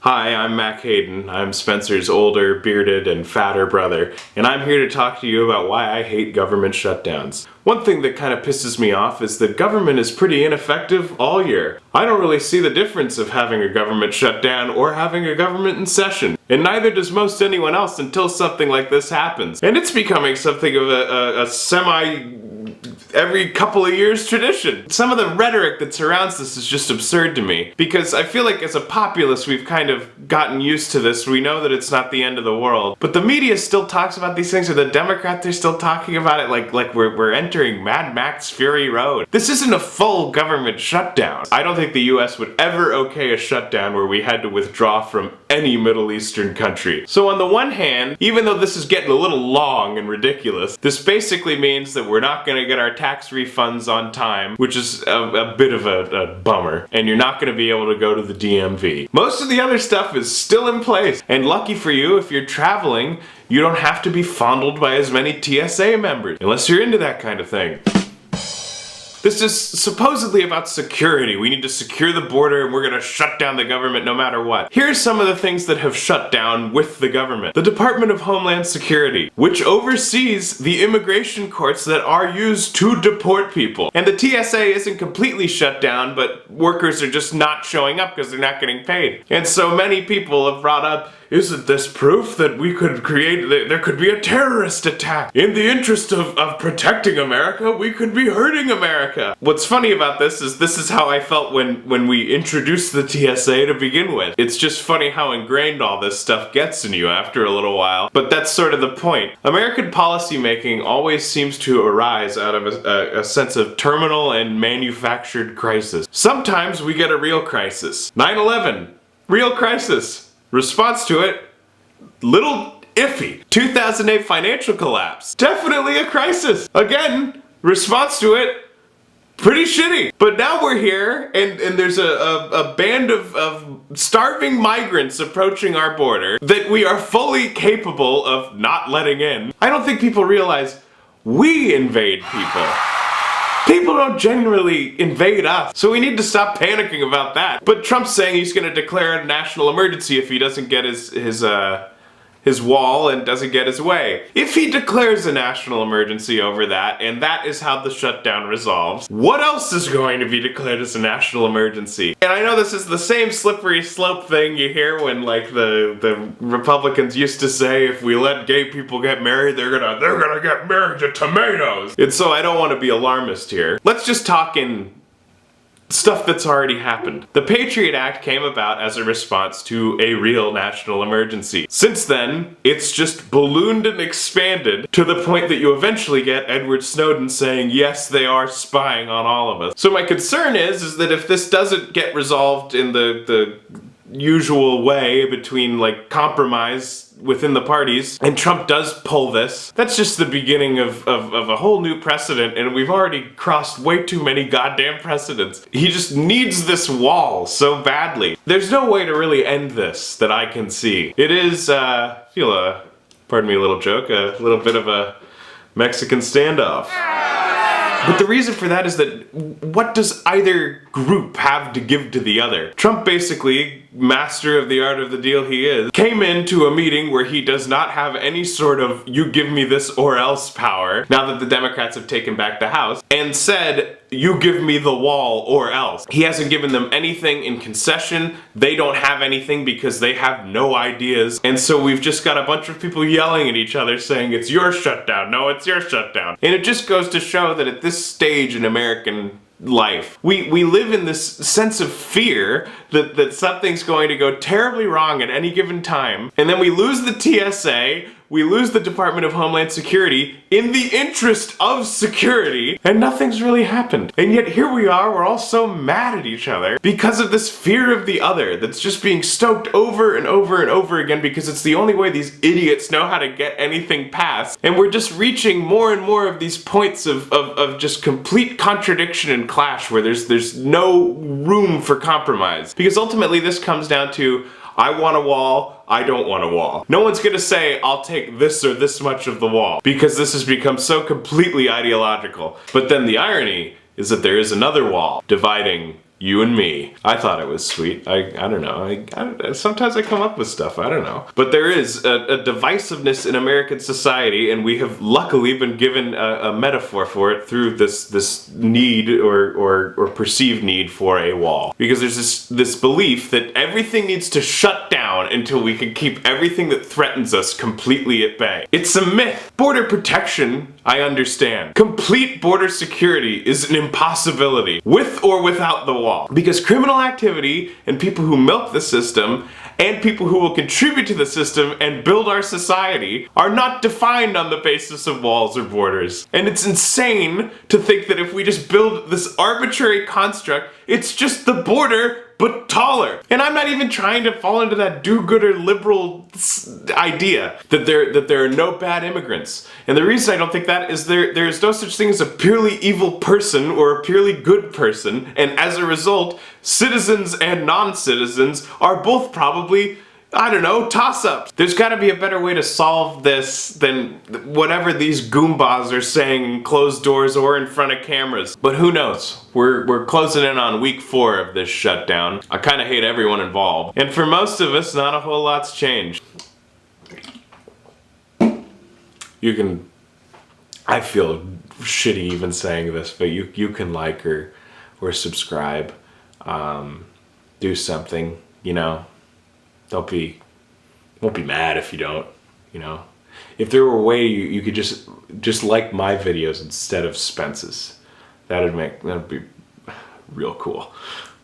Hi, I'm Mac Hayden. I'm Spencer's older, bearded, and fatter brother, and I'm here to talk to you about why I hate government shutdowns. One thing that kind of pisses me off is that government is pretty ineffective all year. I don't really see the difference of having a government shutdown or having a government in session, and neither does most anyone else until something like this happens. And it's becoming something of a every couple of years tradition. Some of the rhetoric that surrounds this is just absurd to me, because I feel like as a populace we've kind of gotten used to this. We know that it's not the end of the world, but the media still talks about these things, or the Democrats are still talking about it like we're entering Mad Max Fury Road. This isn't a full government shutdown. I don't think the US would ever okay a shutdown where we had to withdraw from any Middle Eastern country. So on the one hand, even though this is getting a little long and ridiculous, this basically means that we're not going to get our tax refunds on time, which is a bit of a bummer, and you're not going to be able to go to the DMV. Most of the other stuff is still in place, and lucky for you, if you're traveling, you don't have to be fondled by as many TSA members, unless you're into that kind of thing. This is supposedly about security. We need to secure the border and we're gonna shut down the government no matter what. Here's some of the things that have shut down with the government. The Department of Homeland Security, which oversees the immigration courts that are used to deport people. And the TSA isn't completely shut down, but workers are just not showing up because they're not getting paid. And so many people have brought up, isn't this proof that we could there could be a terrorist attack? In the interest of protecting America, we could be hurting America. What's funny about this is how I felt when we introduced the TSA to begin with. It's just funny how ingrained all this stuff gets in you after a little while, but that's sort of the point. American policymaking always seems to arise out of a sense of terminal and manufactured crisis. Sometimes we get a real crisis. 9/11, real crisis. Response to it, little iffy. 2008 financial collapse, definitely a crisis. Again, response to it, pretty shitty. But now we're here, and there's a band of starving migrants approaching our border that we are fully capable of not letting in. I don't think people realize we invade people. People don't genuinely invade us, so we need to stop panicking about that. But Trump's saying he's gonna declare a national emergency if he doesn't get his wall and doesn't get his way. If he declares a national emergency over that, and that is how the shutdown resolves, what else is going to be declared as a national emergency? And I know this is the same slippery slope thing you hear when like the Republicans used to say, if we let gay people get married, they're gonna get married to tomatoes. And so I don't want to be alarmist here. Let's just talk in stuff that's already happened. The Patriot Act came about as a response to a real national emergency. Since then, it's just ballooned and expanded to the point that you eventually get Edward Snowden saying, yes, they are spying on all of us. So my concern is that if this doesn't get resolved in the usual way between like compromise within the parties, and Trump does pull this, that's just the beginning of a whole new precedent, and we've already crossed way too many goddamn precedents. He just needs this wall so badly. There's no way to really end this that I can see. It is, pardon me a little joke, a little bit of a Mexican standoff. But the reason for that is that what does either group have to give to the other? Trump basically, master of the art of the deal he is, came into a meeting where he does not have any sort of you give me this or else power, now that the Democrats have taken back the House, and said, you give me the wall or else. He hasn't given them anything in concession. They don't have anything because they have no ideas. And so we've just got a bunch of people yelling at each other saying, it's your shutdown, no, it's your shutdown. And it just goes to show that at this stage in American life, we live in this sense of fear that something's going to go terribly wrong at any given time, and then we lose the TSA, we lose the Department of Homeland Security in the interest of security, and nothing's really happened. And yet here we are, we're all so mad at each other because of this fear of the other that's just being stoked over and over and over again because it's the only way these idiots know how to get anything passed. And we're just reaching more and more of these points of just complete contradiction and clash where there's no room for compromise. Because ultimately this comes down to, I want a wall, I don't want a wall. No one's gonna say, I'll take this or this much of the wall, because this has become so completely ideological. But then the irony is that there is another wall dividing You and me. I thought it was sweet. I don't know. Sometimes I come up with stuff. I don't know. But there is a divisiveness in American society, and we have luckily been given a metaphor for it through this need or perceived need for a wall. Because there's this belief that everything needs to shut down until we can keep everything that threatens us completely at bay. It's a myth. Border protection, I understand. Complete border security is an impossibility, with or without the wall. Because criminal activity and people who milk the system and people who will contribute to the system and build our society are not defined on the basis of walls or borders. And it's insane to think that if we just build this arbitrary construct, it's just the border but taller. And I'm not even trying to fall into that do-gooder liberal idea that there are no bad immigrants. And the reason I don't think that is there's no such thing as a purely evil person or a purely good person, and as a result, citizens and non-citizens are both probably, I don't know, toss-ups. There's gotta be a better way to solve this than whatever these goombas are saying in closed doors or in front of cameras. But who knows? We're closing in on week 4 of this shutdown. I kinda hate everyone involved. And for most of us, not a whole lot's changed. I feel shitty even saying this, but you can like or subscribe. Do something, you know. Don't be mad if you don't, you know. If there were a way you could just like my videos instead of Spence's, that'd be real cool.